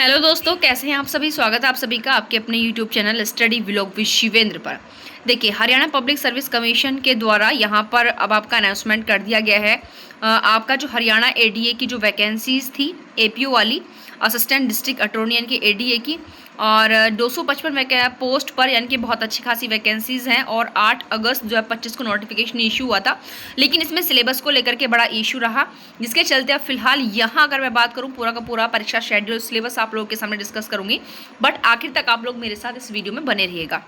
Hello दोस्तों, कैसे हैं आप सभी। स्वागत है आप सभी का आपके अपने YouTube channel study vlog with Shivendra पर। देखिए, हरियाणा पब्लिक सर्विस कमीशन के द्वारा यहाँ पर अब आपका अनाउंसमेंट कर दिया गया है। आपका जो हरियाणा एडीए की जो वैकेंसीज थी एपीओ वाली, असिस्टेंट डिस्ट्रिक्ट अटॉर्नी यानी कि एडीए की, और 255 पोस्ट पर यानी कि बहुत अच्छी खासी वैकेंसीज हैं। और 8 अगस्त 2025 को नोटिफिकेशन इशू हुआ था, लेकिन इसमें सिलेबस को लेकर के बड़ा इशू रहा, जिसके चलते अब फिलहाल यहाँ अगर मैं बात करूँ पूरा का पूरा परीक्षा शेड्यूल सिलेबस आप लोगों के सामने डिस्कस करूँगी। बट आखिर तक आप लोग मेरे साथ इस वीडियो में बने रहिएगा।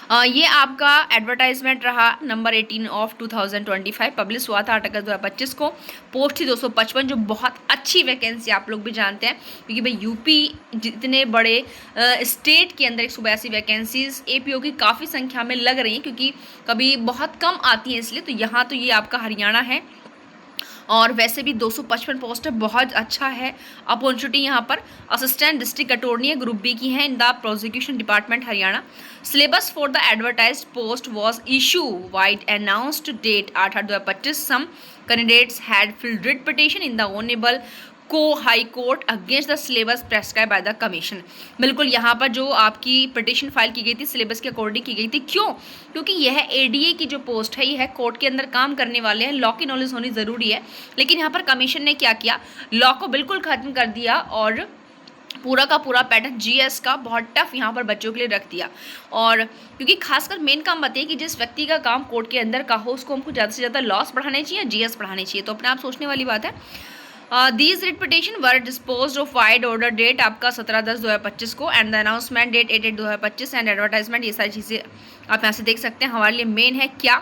ये आपका एडवर्टाइजमेंट रहा नंबर 18 ऑफ 2025, पब्लिश हुआ था 8 अगस्त 2025 को। पोस्ट थी 255, जो बहुत अच्छी वैकेंसी आप लोग भी जानते हैं, क्योंकि भाई यूपी जितने बड़े स्टेट के अंदर 182 वैकेंसीज एपीओ की काफ़ी संख्या में लग रही हैं, क्योंकि कभी बहुत कम आती हैं, इसलिए तो यहाँ तो ये आपका हरियाणा है। और वैसे भी 255 पोस्ट है, बहुत अच्छा है अपॉर्चुनिटी। यहाँ पर असिस्टेंट डिस्ट्रिक्ट अटॉर्नी है, ग्रुप बी की है in the prosecution department Haryana. Syllabus for the advertised post was issue vide announced date 8/8/2025। Some candidates had filled writ petition in the honourable को high court against the syllabus prescribe by the commission. बिल्कुल यहाँ पर जो आपकी petition file की गई थी syllabus के अकॉर्डिंग की गई थी। क्यों? क्योंकि यह एडीए की जो पोस्ट है, ये है कोर्ट के अंदर काम करने वाले हैं, लॉ की नॉलेज होनी ज़रूरी है। लेकिन यहाँ पर कमीशन ने क्या किया, लॉ को बिल्कुल ख़त्म कर दिया और पूरा का पूरा पैटर्न जीएस का बहुत टफ यहाँ पर बच्चों के लिए रख दिया। और क्योंकि खासकर मेन काम बताइए कि जिस व्यक्ति का काम कोर्ट के अंदर का हो, उसको हमको ज़्यादा से ज़्यादा लॉस पढ़ाने चाहिए, जीएस पढ़ाने चाहिए। तो अपने आप सोचने वाली बात है। These writ petition were dispose of vide order date आपका 17/10/2025 को, and the announcement date 8/8/2025 and advertisement. ये सारी चीज़ें आप यहाँ से देख सकते हैं। हमारे लिए मेन है क्या,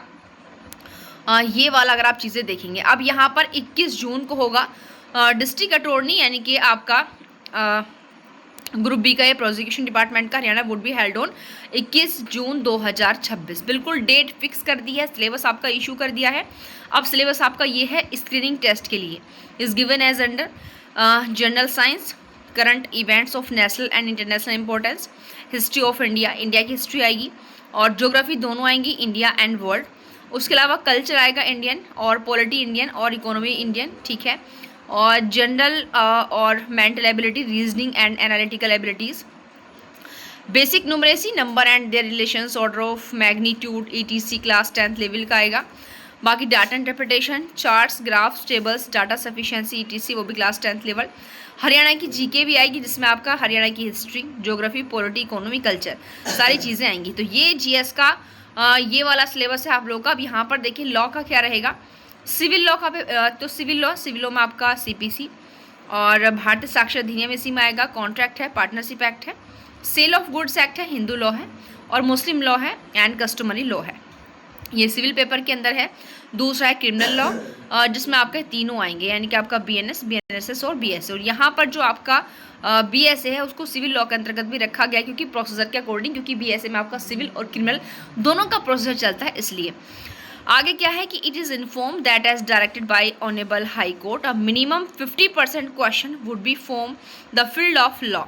ये वाला अगर आप चीज़ें देखेंगे। अब यहाँ पर 21 जून को होगा डिस्ट्रिक्ट अटॉर्नी यानी कि आपका ग्रुप बी का, ये प्रोसिक्यूशन डिपार्टमेंट का Haryana would be held on 21 जून 2026। बिल्कुल डेट फिक्स कर दी है, सिलेबस आपका इशू कर दिया है। अब सिलेबस आपका ये है स्क्रीनिंग टेस्ट के लिए, is given as under general science, current events of national and international importance, history of India, India की हिस्ट्री आएगी, और ज्योग्राफी दोनों आएंगी, इंडिया एंड वर्ल्ड। उसके अलावा कल्चर आएगा इंडियन, और पॉलिटी इंडियन, और इकोनॉमी इंडियन, ठीक है। और जनरल और mental ability, reasoning and analytical abilities, basic numeracy, number and their relations, order of magnitude, etc class 10th level का आएगा। बाकी data interpretation, charts, graphs, tables, data sufficiency, etc, वो भी क्लास 10th लेवल। हरियाणा की GK भी आएगी, जिसमें आपका हरियाणा की history, geography, polity, economy, culture, सारी चीज़ें आएंगी। तो ये जीएस का ये वाला सिलेबस है आप लोगों का। अब यहाँ पर देखिए लॉ का क्या रहेगा। सिविल लॉ का तो सिविल लॉ में आपका सीपीसी और भारतीय साक्षर अधिनियम इसी में आएगा। कॉन्ट्रैक्ट है, पार्टनरशिप एक्ट है, सेल ऑफ गुड्स एक्ट है, हिंदू लॉ है, और मुस्लिम लॉ है, एंड कस्टमरी लॉ है। ये सिविल पेपर के अंदर है। दूसरा है क्रिमिनल लॉ, जिसमें आपके तीनों आएंगे, यानी कि आपका बीएनएस, बीएनएसएस और बीएसए। और यहाँ पर जो आपका बीएसए है उसको सिविल लॉ के अंतर्गत भी रखा गया, क्योंकि प्रोसीजर के अकॉर्डिंग, क्योंकि बीएसए में आपका सिविल और क्रिमिनल दोनों का प्रोसीजर चलता है, इसलिए। आगे क्या है कि it is inform that as directed by honourable high court a minimum 50% question would be from the field of law.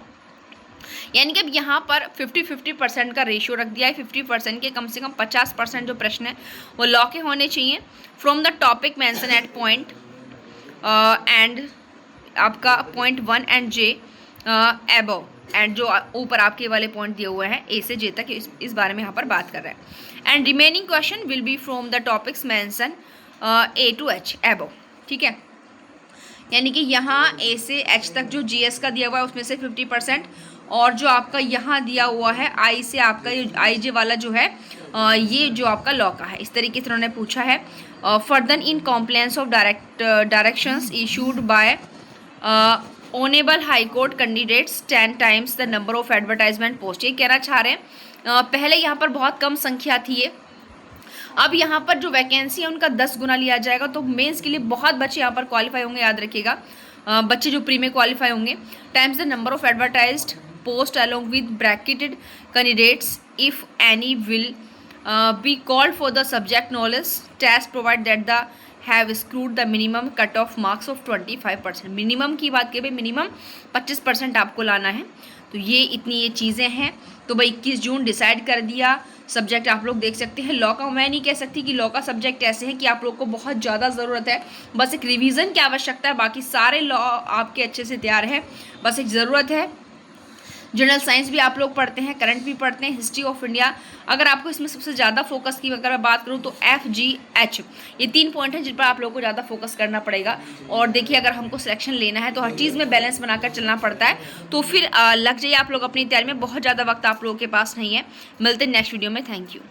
यानी कि अब यहाँ पर 50-50% का रेशियो रख दिया है। 50% के कम से कम 50% जो प्रश्न है वो लॉ के होने चाहिए, from the topic mention at point and आपका point 1 and J above, and जो ऊपर आपके वाले पॉइंट दिए हुए हैं ए से जे तक, इस बारे में यहाँ पर बात कर रहे हैं। And remaining question will be from the topics mention A to H above, ठीक है। यानी कि यहाँ ए से एच तक जो जीएस का दिया हुआ है उसमें से 50%, और जो आपका यहाँ दिया हुआ है आई से आपका ये आई जे वाला जो है ये जो आपका लॉ का है, इस तरीके से उन्होंने पूछा है। Further in compliance of directions issued by honourable high court candidates 10 times the number of advertisement post. ये कहना चाह रहे हैं पहले यहाँ पर बहुत कम संख्या थी ये, अब यहाँ पर जो वैकेंसी है उनका 10 गुना लिया जाएगा। तो मेंस के लिए बहुत बच्चे यहाँ पर क्वालिफाई होंगे, याद रखिएगा, बच्चे जो प्री में क्वालिफाई होंगे। Times the number of advertised post along with bracketed candidates if any will be called for the subject knowledge test provide that the have secured the minimum cut off marks of 25%। Minimum की बात करें, minimum 25% आपको लाना है। तो तो ये चीज़ें हैं। तो भाई 21 जून डिसाइड कर दिया। सब्जेक्ट आप लोग देख सकते हैं। लॉ का मैं नहीं कह सकती कि लॉ का सब्जेक्ट ऐसे है कि आप लोग को बहुत ज़्यादा ज़रूरत है, बस एक रिवीजन की आवश्यकता है, बाकी सारे लॉ आपके अच्छे से तैयार है, बस एक ज़रूरत है। जनरल साइंस भी आप लोग पढ़ते हैं, करंट भी पढ़ते हैं, हिस्ट्री ऑफ इंडिया। अगर आपको इसमें सबसे ज़्यादा फोकस की अगर मैं बात करूँ तो FGH, ये 3 पॉइंट हैं जिन पर आप लोग को ज़्यादा फोकस करना पड़ेगा। और देखिए अगर हमको सिलेक्शन लेना है तो हर चीज़ में बैलेंस बनाकर चलना पड़ता है, तो फिर लग जाइए आप लोग अपनी तैयारी में। बहुत ज़्यादा वक्त आप लोगों के पास नहीं है। मिलते हैं नेक्स्ट वीडियो में। Thank you.